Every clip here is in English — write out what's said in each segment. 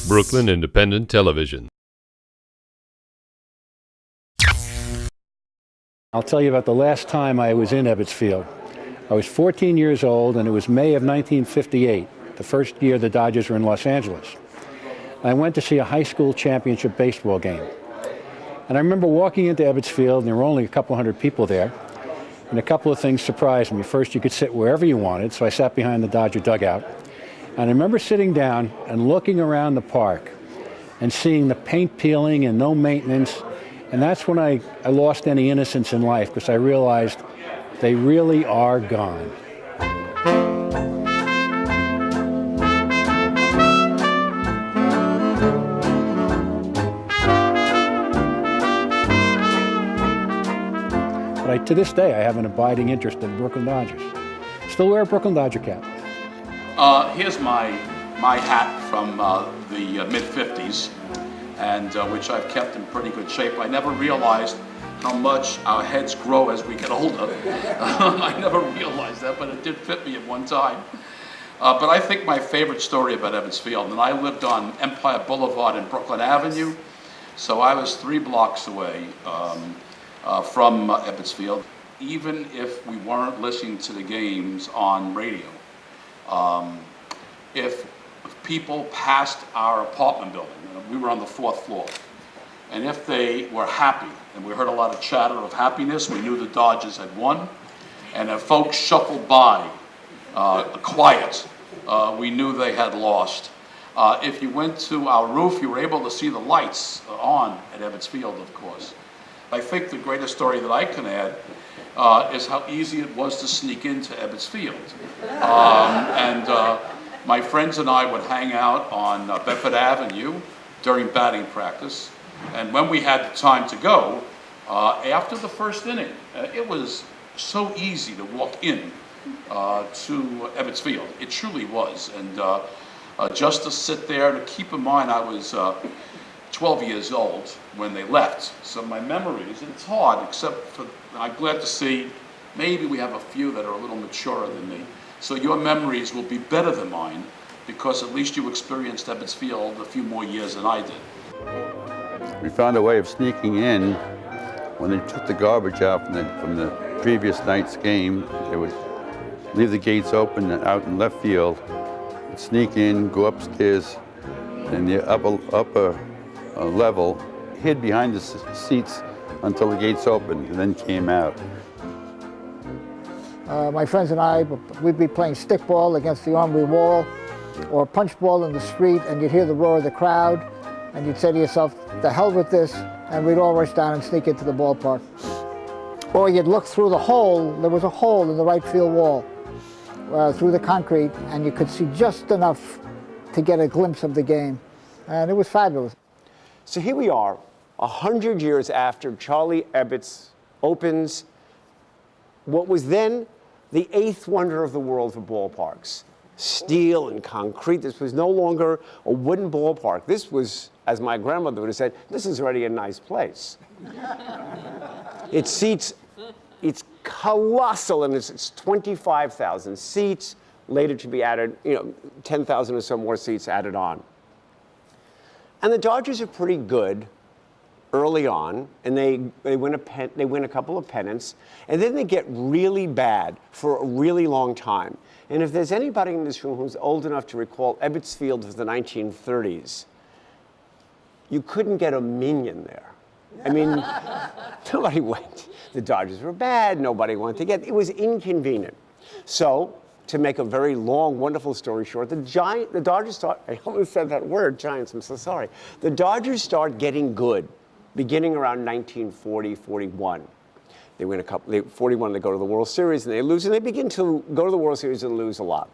Brooklyn Independent Television. I'll tell you about the last time I was in Ebbets Field. I was 14 years old, and it was May of 1958, the first year the Dodgers were in Los Angeles. I went to see a high school championship baseball game. And I remember walking into Ebbets Field, and there were only a couple hundred people there, and a couple of things surprised me. First, you could sit wherever you wanted, so I sat behind the Dodger dugout. And I remember sitting down and looking around the park and seeing the paint peeling and no maintenance. And that's when I lost any innocence in life, because I realized they really are gone. But to this day, I have an abiding interest in Brooklyn Dodgers. Still wear a Brooklyn Dodger cap. Here's my hat from the mid-50s. And which I've kept in pretty good shape. I never realized how much our heads grow as we get older. I never realized that, but it did fit me at one time. But I think my favorite story about Ebbets Field, and I lived on Empire Boulevard and Brooklyn Avenue, so I was 3 blocks away from Ebbets Field. Even if we weren't listening to the games on radio, if people passed our apartment building, we were on the 4th floor, and if they were happy, and we heard a lot of chatter of happiness, we knew the Dodgers had won. And if folks shuffled by quiet, we knew they had lost. If you went to our roof, you were able to see the lights on at Ebbets Field, of course. I think the greatest story that I can add is how easy it was to sneak into Ebbets Field. My friends and I would hang out on Bedford Avenue during batting practice, and when we had the time to go, after the first inning, it was so easy to walk in to Ebbets Field. It truly was, and just to sit there, to keep in mind I was 12 years old when they left, so my memories, and it's hard, except for, I'm glad to see, maybe we have a few that are a little maturer than me, so your memories will be better than mine, because at least you experienced Ebbets Field a few more years than I did. We found a way of sneaking in. When they took the garbage out from the previous night's game, they would leave the gates open out in left field, sneak in, go upstairs, and the upper level, hid behind the seats until the gates opened, and then came out. My friends and I, we'd be playing stickball against the armory wall, or punch ball in the street, and you'd hear the roar of the crowd, and you'd say to yourself, the hell with this, and we'd all rush down and sneak into the ballpark. Or you'd look through the hole, there was a hole in the right field wall, through the concrete, and you could see just enough to get a glimpse of the game, and it was fabulous. So here we are, 100 years after Charlie Ebbets opens what was then the 8th wonder of the world for ballparks. Steel and concrete. This was no longer a wooden ballpark. This was, as my grandmother would have said, this is already a nice place. It seats, it's colossal, and it's 25,000 seats, later to be added, 10,000 or so more seats added on. And the Dodgers are pretty good early on, and they win a couple of pennants, and then they get really bad for a really long time. And if there's anybody in this room who's old enough to recall Ebbets Field of the 1930s, you couldn't get a minion there. I mean, nobody went. The Dodgers were bad, nobody wanted to get, it was inconvenient. So, to make a very long, wonderful story short, the Dodgers start, I almost said that word, Giants, I'm so sorry. The Dodgers start getting good beginning around 1940, 41. They win 41, they go to the World Series and they lose, and they begin to go to the World Series and lose a lot.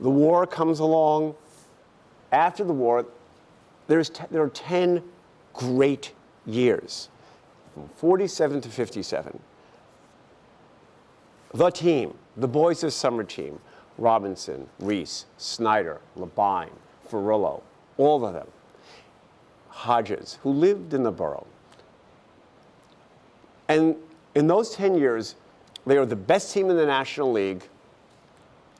The war comes along. After the war, there are 10 great years, from 47 to 57. The team, the boys of summer team, Robinson, Reese, Snyder, Labine, Ferrillo, all of them. Hodges, who lived in the borough. And in those 10 years, they are the best team in the National League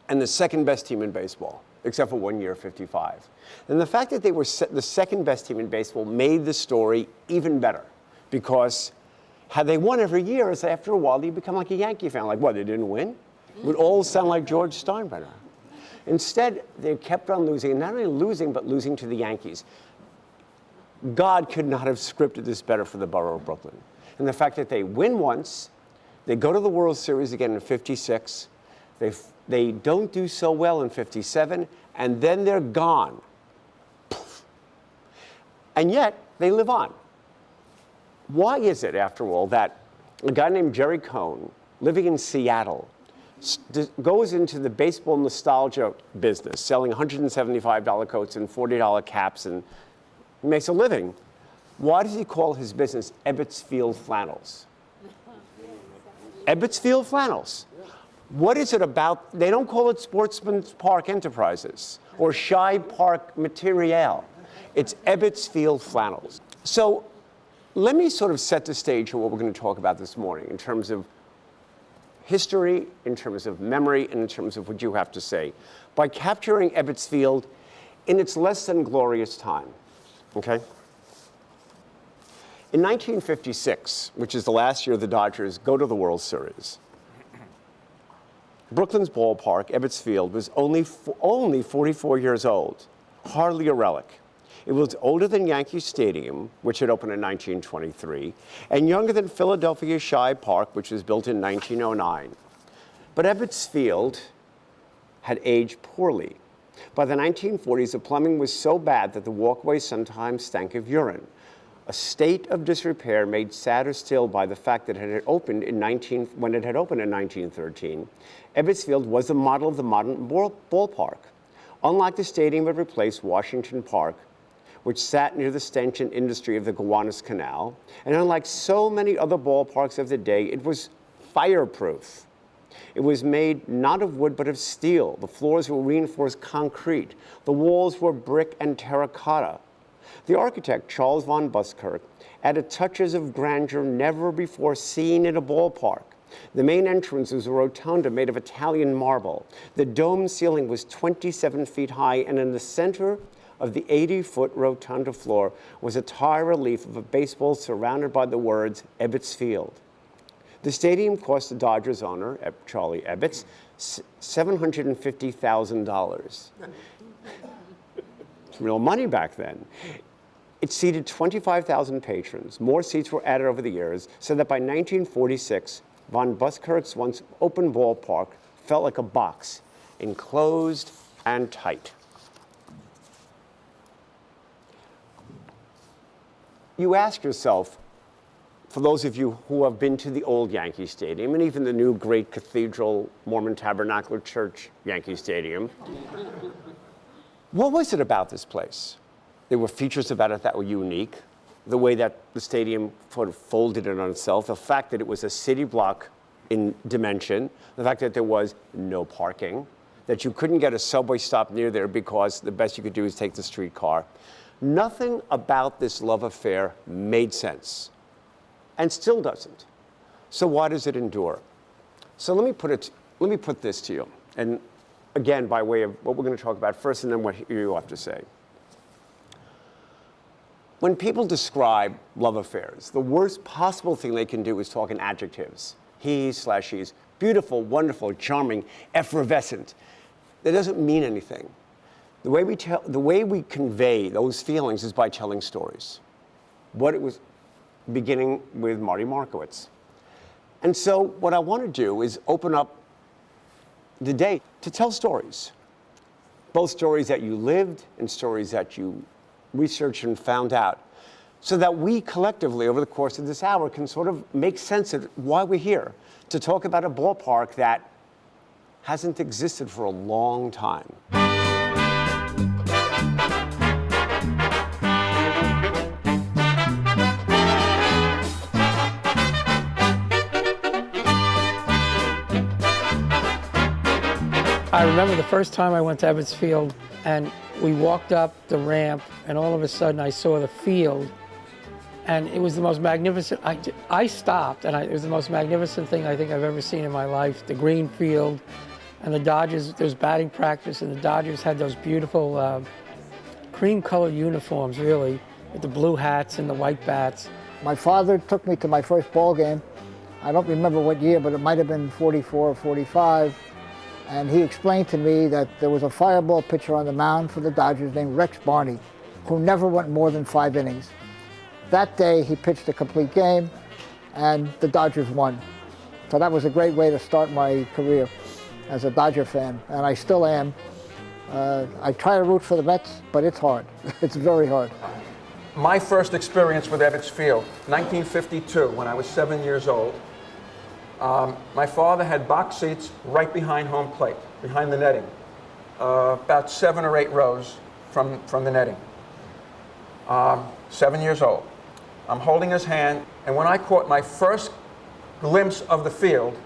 and the second best team in baseball. except for one year, 55. And the fact that they were the second best team in baseball made the story even better, because had they won every year, after a while, you become like a Yankee fan. Like, what, they didn't win? It would all sound like George Steinbrenner. Instead, they kept on losing, and not only losing, but losing to the Yankees. God could not have scripted this better for the borough of Brooklyn. And the fact that they win once, they go to the World Series again in 56, they don't do so well in 57, and then they're gone. Poof. And yet, they live on. Why is it, after all, that a guy named Jerry Cohn, living in Seattle, goes into the baseball nostalgia business, selling $175 coats and $40 caps, and makes a living? Why does he call his business Ebbets Field Flannels? Ebbets Field Flannels. What is it about? They don't call it Sportsman's Park Enterprises or Shibe Park Material. It's Ebbets Field Flannels. So let me sort of set the stage for what we're going to talk about this morning in terms of history, in terms of memory, and in terms of what you have to say, by capturing Ebbets Field in its less than glorious time. Okay? In 1956, which is the last year the Dodgers go to the World Series, Brooklyn's ballpark, Ebbets Field, was only 44 years old, hardly a relic. It was older than Yankee Stadium, which had opened in 1923, and younger than Philadelphia's Shibe Park, which was built in 1909. But Ebbets Field had aged poorly. By the 1940s, the plumbing was so bad that the walkways sometimes stank of urine, a state of disrepair made sadder still by the fact that when it had opened in 1913, Ebbets Field was the model of the modern ballpark. Unlike the stadium it replaced, Washington Park, which sat near the stench and industry of the Gowanus Canal, and unlike so many other ballparks of the day, it was fireproof. It was made not of wood but of steel. The floors were reinforced concrete. The walls were brick and terracotta. The architect, Charles von Buskirk, added touches of grandeur never before seen in a ballpark. The main entrance was a rotunda made of Italian marble. The dome ceiling was 27 feet high, and in the center of the 80-foot rotunda floor was a tie relief of a baseball surrounded by the words Ebbets Field. The stadium cost the Dodgers owner, Charlie Ebbets, $750,000. It's real money back then. It seated 25,000 patrons. More seats were added over the years, so that by 1946, von Buskirk's once open ballpark felt like a box, enclosed and tight. You ask yourself, for those of you who have been to the old Yankee Stadium and even the new great Cathedral Mormon Tabernacle Church Yankee Stadium, what was it about this place? There were features about it that were unique. The way that the stadium sort of folded in on itself, the fact that it was a city block in dimension, the fact that there was no parking, that you couldn't get a subway stop near there because the best you could do is take the streetcar. Nothing about this love affair made sense, and still doesn't. So why does it endure? So let me put this to you, and again, by way of what we're going to talk about first, and then what you have to say. When people describe love affairs, the worst possible thing they can do is talk in adjectives. He/she's beautiful, wonderful, charming, effervescent. That doesn't mean anything. The way we convey those feelings is by telling stories. What it was, beginning with Marty Markowitz. And so what I want to do is open up the day to tell stories. Both stories that you lived and stories that you researched and found out, so that we collectively over the course of this hour can sort of make sense of why we're here, to talk about a ballpark that hasn't existed for a long time. I remember the first time I went to Ebbets Field, and we walked up the ramp, and all of a sudden I saw the field, and it was the most magnificent. I stopped, and it was the most magnificent thing I think I've ever seen in my life. The green field, And the Dodgers, there was batting practice, and the Dodgers had those beautiful cream-colored uniforms, really, with the blue hats and the white bats. My father took me to my first ball game. I don't remember what year, but it might have been 44 or 45. And he explained to me that there was a fireball pitcher on the mound for the Dodgers named Rex Barney, who never went more than 5 innings. That day, he pitched a complete game, and the Dodgers won. So that was a great way to start my career as a Dodger fan, and I still am. I try to root for the Mets, but it's hard. It's very hard. My first experience with Ebbets Field, 1952, when I was 7 years old. My father had box seats right behind home plate, behind the netting, about 7 or 8 rows from the netting. 7 years old. I'm holding his hand, and when I caught my first glimpse of the field,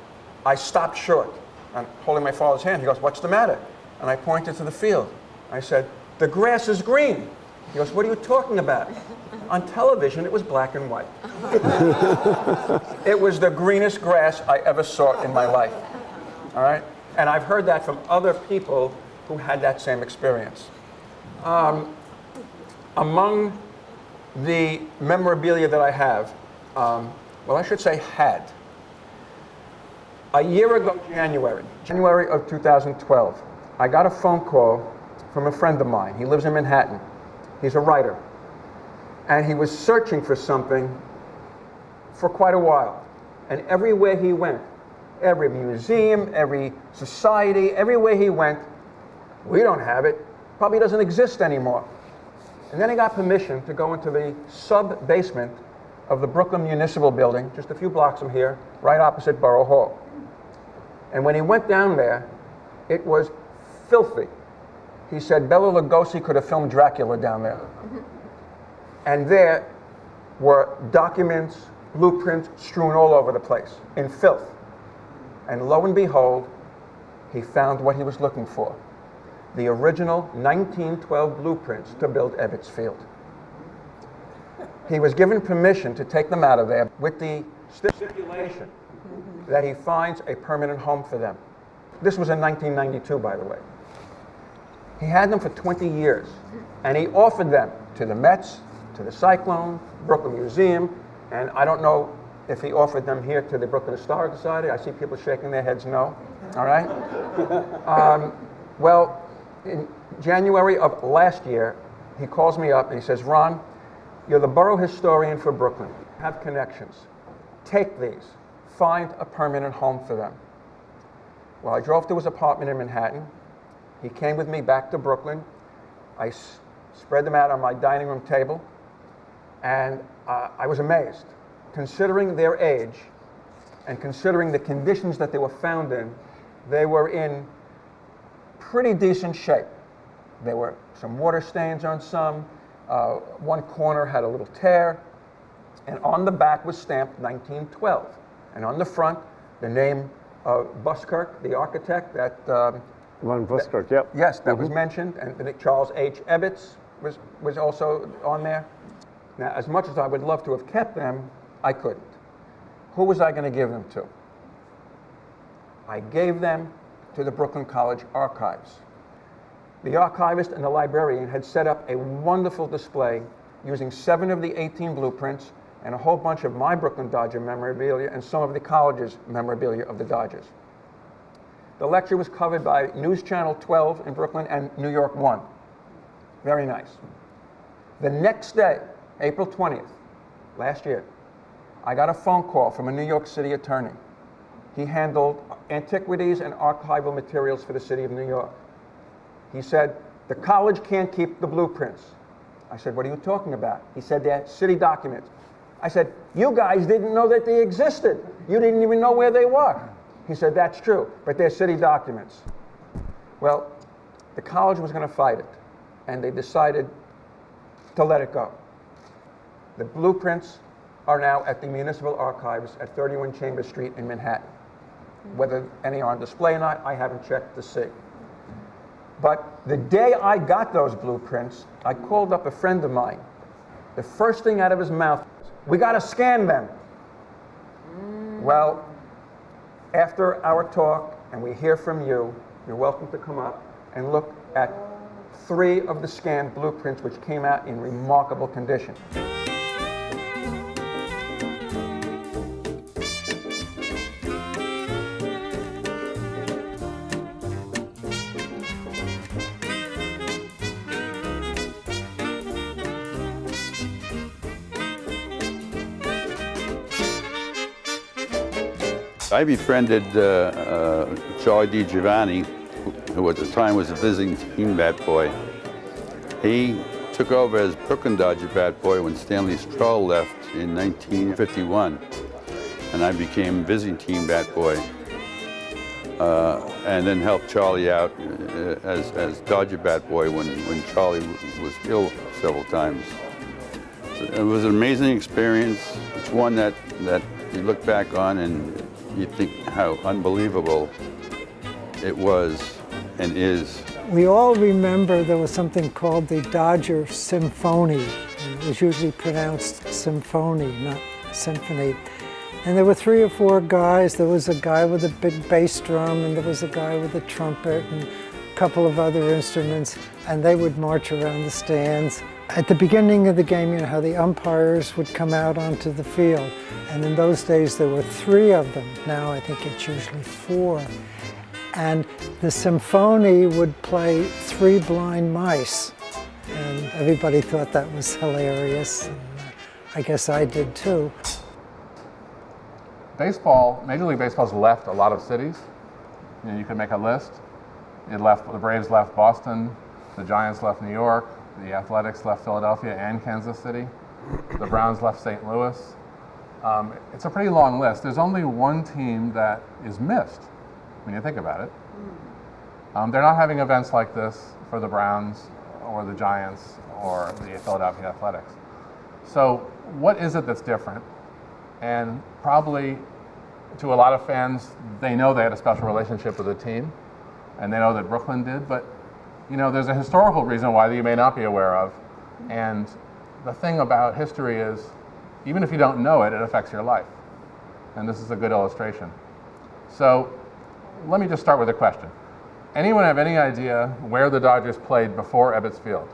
I stopped short. I'm holding my father's hand. He goes, "What's the matter?" And I pointed to the field. I said, "The grass is green." He goes, "What are you talking about?" On television, it was black and white. It was the greenest grass I ever saw in my life. All right? And I've heard that from other people who had that same experience. Among the memorabilia that I have, well, I should say had. A year ago, January of 2012, I got a phone call from a friend of mine. He lives in Manhattan. He's a writer. And he was searching for something for quite a while. And everywhere he went, every museum, every society, everywhere he went, we don't have it. Probably doesn't exist anymore. And then he got permission to go into the sub-basement of the Brooklyn Municipal Building, just a few blocks from here, right opposite Borough Hall. And when he went down there, it was filthy. He said Bela Lugosi could have filmed Dracula down there. And there were documents, blueprints strewn all over the place in filth. And lo and behold, he found what he was looking for. The original 1912 blueprints to build Ebbets Field. He was given permission to take them out of there with the stipulation that he finds a permanent home for them. This was in 1992, by the way. He had them for 20 years, and he offered them to the Mets, to the Cyclone, Brooklyn Museum, and I don't know if he offered them here to the Brooklyn Historical Society. I see people shaking their heads no. All right? Well, in January of last year, he calls me up and he says, "Ron, you're the borough historian for Brooklyn. Have connections. Take these. Find a permanent home for them." Well, I drove to his apartment in Manhattan. He came with me back to Brooklyn. I spread them out on my dining room table, and I was amazed. Considering their age and considering the conditions that they were found in, they were in pretty decent shape. There were some water stains on some. One corner had a little tear, and on the back was stamped 1912. And on the front, the name of Buskirk, the architect that... Von Buskirk, yep. Yes, that was mentioned, and Charles H. Ebbets was also on there. Now, as much as I would love to have kept them, I couldn't. Who was I going to give them to? I gave them to the Brooklyn College Archives. The archivist and the librarian had set up a wonderful display using 7 of the 18 blueprints and a whole bunch of my Brooklyn Dodger memorabilia and some of the college's memorabilia of the Dodgers. The lecture was covered by News Channel 12 in Brooklyn and New York 1. Very nice. The next day, April 20th, last year, I got a phone call from a New York City attorney. He handled antiquities and archival materials for the city of New York. He said, "The college can't keep the blueprints." I said, "What are you talking about?" He said, "They're city documents." I said, "You guys didn't know that they existed. You didn't even know where they were." He said, "That's true, but they're city documents." Well, the college was going to fight it, and they decided to let it go. The blueprints are now at the Municipal Archives at 31 Chambers Street in Manhattan. Whether any are on display or not, I haven't checked to see. But the day I got those blueprints, I called up a friend of mine. The first thing out of his mouth, "We got to scan them." Well, after our talk and we hear from you, you're welcome to come up and look at 3 of the scanned blueprints which came out in remarkable condition. I befriended Charlie Di Giovanni, who at the time was a visiting team bat boy. He took over as Brooklyn Dodger bat boy when Stanley Stroll left in 1951, and I became visiting team bat boy, and then helped Charlie out as Dodger bat boy when Charlie was ill several times. So it was an amazing experience. It's one that you look back on and you think how unbelievable it was and is. We all remember there was something called the Dodger Symphony. It was usually pronounced symphony, not symphony. And there were 3 or 4 guys. There was a guy with a big bass drum, and there was a guy with a trumpet, and a couple of other instruments, and they would march around the stands. At the beginning of the game, you know how the umpires would come out onto the field, and in those days there were 3 of them. Now I think it's usually 4. And the symphony would play 3 blind mice, and everybody thought that was hilarious. And I guess I did too. Baseball, Major League Baseball's left a lot of cities. You know, you could make a list. The Braves left Boston, the Giants left New York, the Athletics left Philadelphia and Kansas City, the Browns left St. Louis. It's a pretty long list. There's only one team that is missed when you think about it. They're not having events like this for the Browns or the Giants or the Philadelphia Athletics. So what is it that's different? And probably to a lot of fans, they know they had a special relationship with the team, and they know that Brooklyn did, but you know, there's a historical reason why that you may not be aware of. And the thing about history is, even if you don't know it, it affects your life. And this is a good illustration. So let me just start with a question. Anyone have any idea where the Dodgers played before Ebbets Field?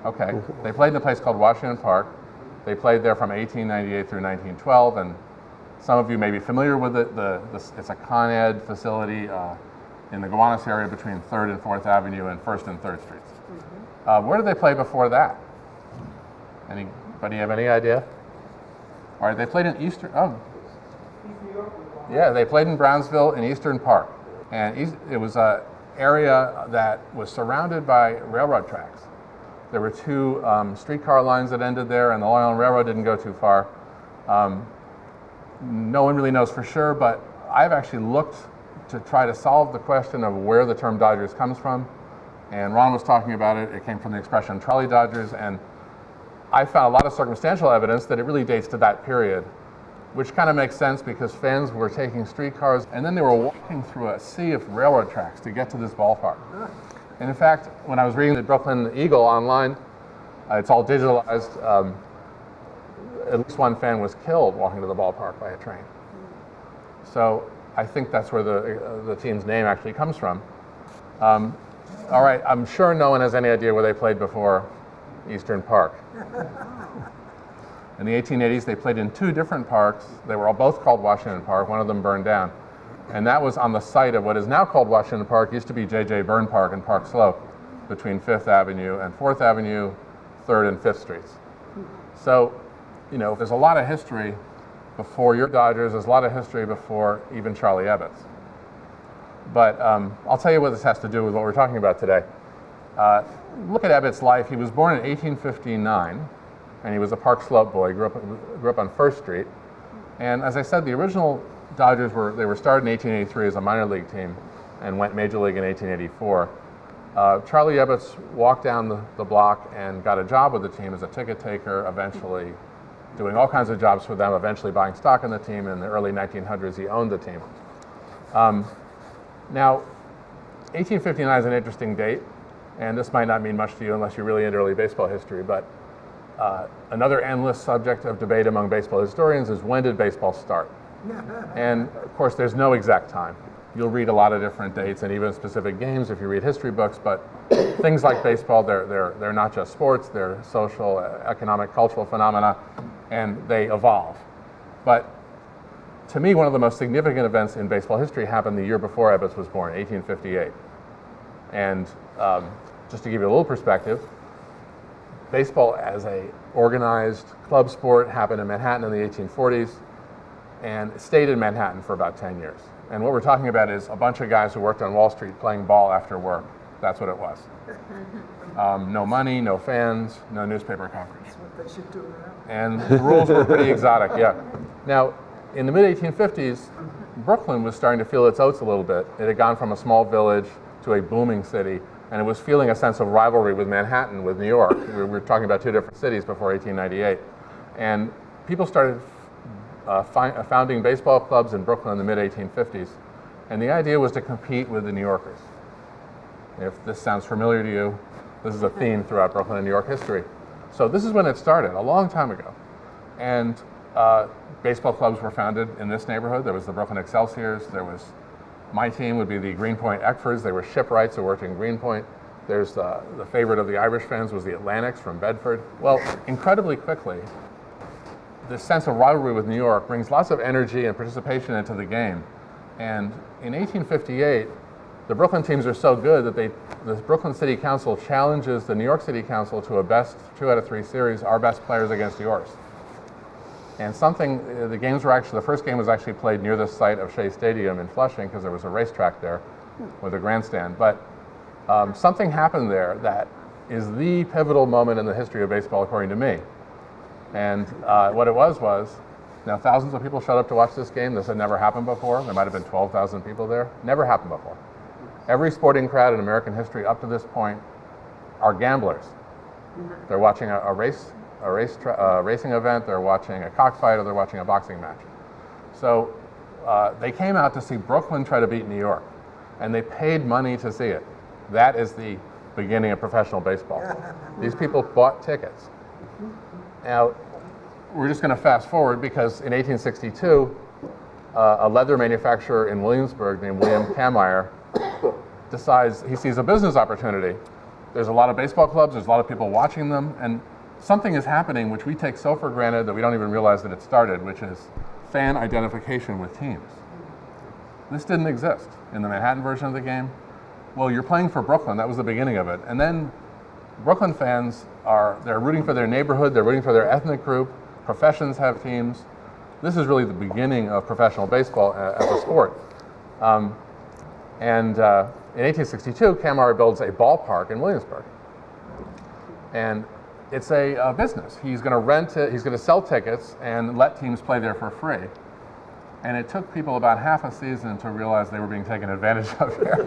Okay, they played in a place called Washington Park. They played there from 1898 through 1912, and some of you may be familiar with it. It's a Con Ed facility in the Gowanus area between 3rd and 4th Avenue and 1st and 3rd Streets. Where did they play before that? Anybody have any idea? All right, they played in they played in Brownsville in Eastern Park. And it was an area that was surrounded by railroad tracks. There were 2 streetcar lines that ended there, and the Long Island Railroad didn't go too far. No one really knows for sure, but I've actually looked to try to solve the question of where the term Dodgers comes from. And Ron was talking about it. It came from the expression trolley Dodgers, and I found a lot of circumstantial evidence that it really dates to that period, which kind of makes sense because fans were taking streetcars and then they were walking through a sea of railroad tracks to get to this ballpark. And in fact, when I was reading the Brooklyn Eagle online, it's all digitalized. At least one fan was killed walking to the ballpark by a train. So I think that's where the team's name actually comes from. All right, I'm sure no one has any idea where they played before Eastern Park. In the 1880s, they played in 2 different parks. They were all both called Washington Park. One of them burned down. And that was on the site of what is now called Washington Park. It used to be J.J. Byrne Park in Park Slope between 5th Avenue and 4th Avenue, 3rd and 5th Streets. So, you know, there's a lot of history before your Dodgers. There's a lot of history before even Charlie Ebbets. But I'll tell you what this has to do with what we're talking about today. Look at Ebbets' life. He was born in 1859, and he was a Park Slope boy. He grew up on 1st Street. And as I said, the original Dodgers were started in 1883 as a minor league team and went major league in 1884. Charlie Ebbets walked down the block and got a job with the team as a ticket taker, eventually doing all kinds of jobs for them, eventually buying stock in the team. In the early 1900s, he owned the team. Now, 1859 is an interesting date, and this might not mean much to you unless you're really into early baseball history, but another endless subject of debate among baseball historians is when did baseball start? And of course, there's no exact time. you'll read a lot of different dates and even specific games if you read history books, but things like baseball, they're not just sports, they're social, economic, cultural phenomena, and they evolve. But to me, one of the most significant events in baseball history happened the year before Ebbets was born, 1858. And just to give you a little perspective, baseball as a organized club sport happened in Manhattan in the 1840s and stayed in Manhattan for about 10 years. And what we're talking about is a bunch of guys who worked on Wall Street playing ball after work. That's what it was. No money, no fans, no newspaper coverage. That's what they should do now. And the rules were pretty exotic, yeah. Now, in the mid-1850s, Brooklyn was starting to feel its oats a little bit. It had gone from a small village to a booming city, and it was feeling a sense of rivalry with Manhattan, with New York. We were talking about two different cities before 1898. And people started founding baseball clubs in Brooklyn in the mid-1850s. And the idea was to compete with the New Yorkers. If this sounds familiar to you, this is a theme throughout Brooklyn and New York history. So this is when it started, a long time ago. And baseball clubs were founded in this neighborhood. There was the Brooklyn Excelsiors. There was, my team would be the Greenpoint Eckfords. They were shipwrights who worked in Greenpoint. There's the favorite of the Irish fans was the Atlantics from Bedford. Well, incredibly quickly, this sense of rivalry with New York brings lots of energy and participation into the game. And in 1858, the Brooklyn teams are so good that the Brooklyn City Council challenges the New York City Council to a best 2-out-of-3 series, our best players against yours. And the games were actually, the first game was actually played near the site of Shea Stadium in Flushing because there was a racetrack there with a grandstand. But something happened there that is the pivotal moment in the history of baseball, according to me. And what it was, now thousands of people showed up to watch this game. This had never happened before. There might have been 12,000 people there. Never happened before. Every sporting crowd in American history up to this point are gamblers. They're watching a racing event, they're watching a cockfight, or they're watching a boxing match. So they came out to see Brooklyn try to beat New York, and they paid money to see it. That is the beginning of professional baseball. These people bought tickets. Now, we're just going to fast forward because in 1862, a leather manufacturer in Williamsburg named William Kammeyer decides he sees a business opportunity. There's a lot of baseball clubs, there's a lot of people watching them, and something is happening which we take so for granted that we don't even realize that it started, which is fan identification with teams. This didn't exist in the Manhattan version of the game. Well, you're playing for Brooklyn, that was the beginning of it. And then Brooklyn fans they're rooting for their neighborhood, they're rooting for their ethnic group, professions have teams. This is really the beginning of professional baseball as a sport. In 1862, Kammerer builds a ballpark in Williamsburg. And it's a business. He's going to rent it, he's going to sell tickets and let teams play there for free. And it took people about half a season to realize they were being taken advantage of here.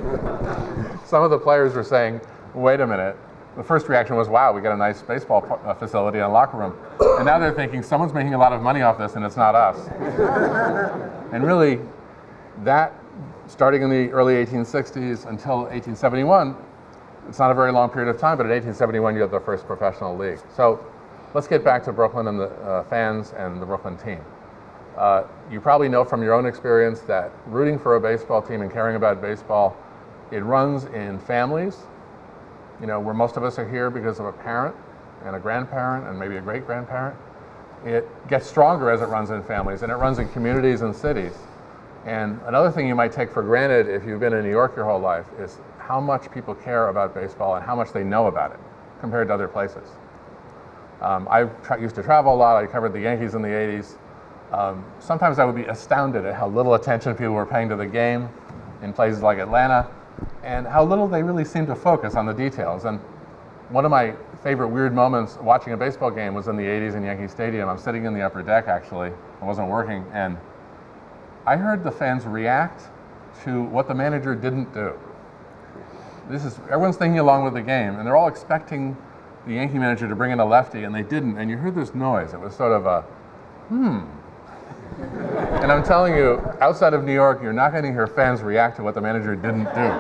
Some of the players were saying, wait a minute. The first reaction was, wow, we got a nice baseball facility and locker room. And now they're thinking, someone's making a lot of money off this and it's not us. And really, that, starting in the early 1860s until 1871, it's not a very long period of time, but in 1871 you have the first professional league. So let's get back to Brooklyn and the fans and the Brooklyn team. You probably know from your own experience that rooting for a baseball team and caring about baseball, it runs in families. You know, where most of us are here because of a parent and a grandparent and maybe a great-grandparent. It gets stronger as it runs in families, and it runs in communities and cities. And another thing you might take for granted if you've been in New York your whole life is how much people care about baseball and how much they know about it compared to other places. I used to travel a lot. I covered the Yankees in the 80s. Sometimes I would be astounded at how little attention people were paying to the game in places like Atlanta, and how little they really seem to focus on the details. And one of my favorite weird moments watching a baseball game was in the 80s in Yankee Stadium. I'm sitting in the upper deck, actually. I wasn't working, and I heard the fans react to what the manager didn't do. Everyone's thinking along with the game, and they're all expecting the Yankee manager to bring in a lefty, and they didn't, and you heard this noise. It was sort of a, And I'm telling you, outside of New York, you're not going to hear fans react to what the manager didn't do.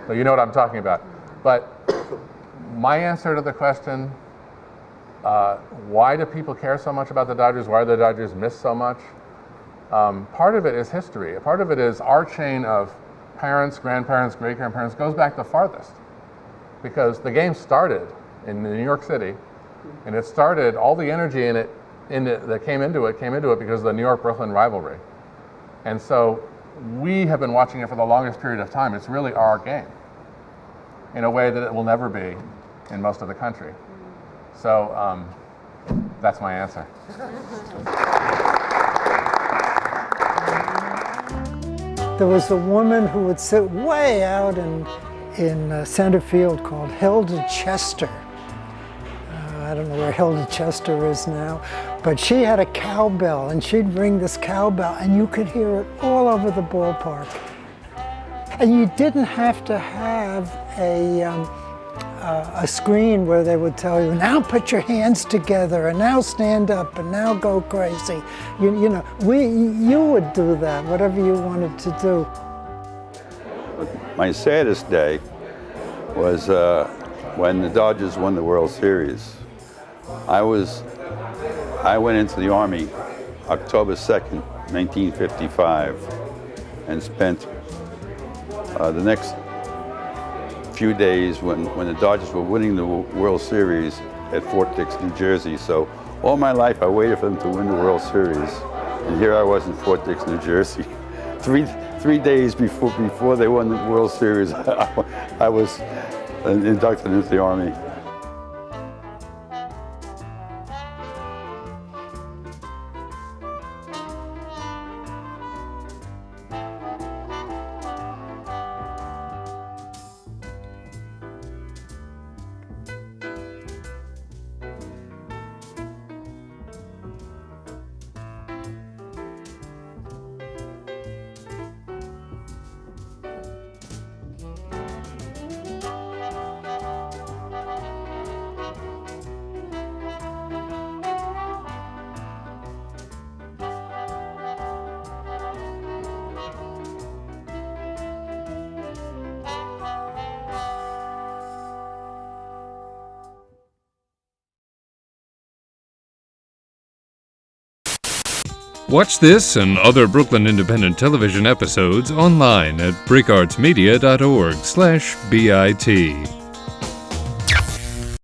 So you know what I'm talking about. But my answer to the question, why do people care so much about the Dodgers? Why do the Dodgers miss so much? Part of it is history. Part of it is our chain of parents, grandparents, great-grandparents goes back the farthest. Because the game started in New York City, and it started, all the energy in it, that came into it because of the New York-Brooklyn rivalry. And so we have been watching it for the longest period of time. It's really our game in a way that it will never be in most of the country. So that's my answer. There was a woman who would sit way out in center field called Hilda Chester. I don't know where Hilda Chester is now, but she had a cowbell, and she'd ring this cowbell, and you could hear it all over the ballpark. And you didn't have to have a screen where they would tell you, now put your hands together, and now stand up, and now go crazy. You know, you would do that, whatever you wanted to do. My saddest day was when the Dodgers won the World Series. I went into the Army October 2nd, 1955, and spent the next few days when the Dodgers were winning the World Series at Fort Dix, New Jersey. So all my life I waited for them to win the World Series, and here I was in Fort Dix, New Jersey. Three days before they won the World Series, I was inducted into the Army. Watch this and other Brooklyn Independent Television episodes online at breakartsmedia.org/BIT.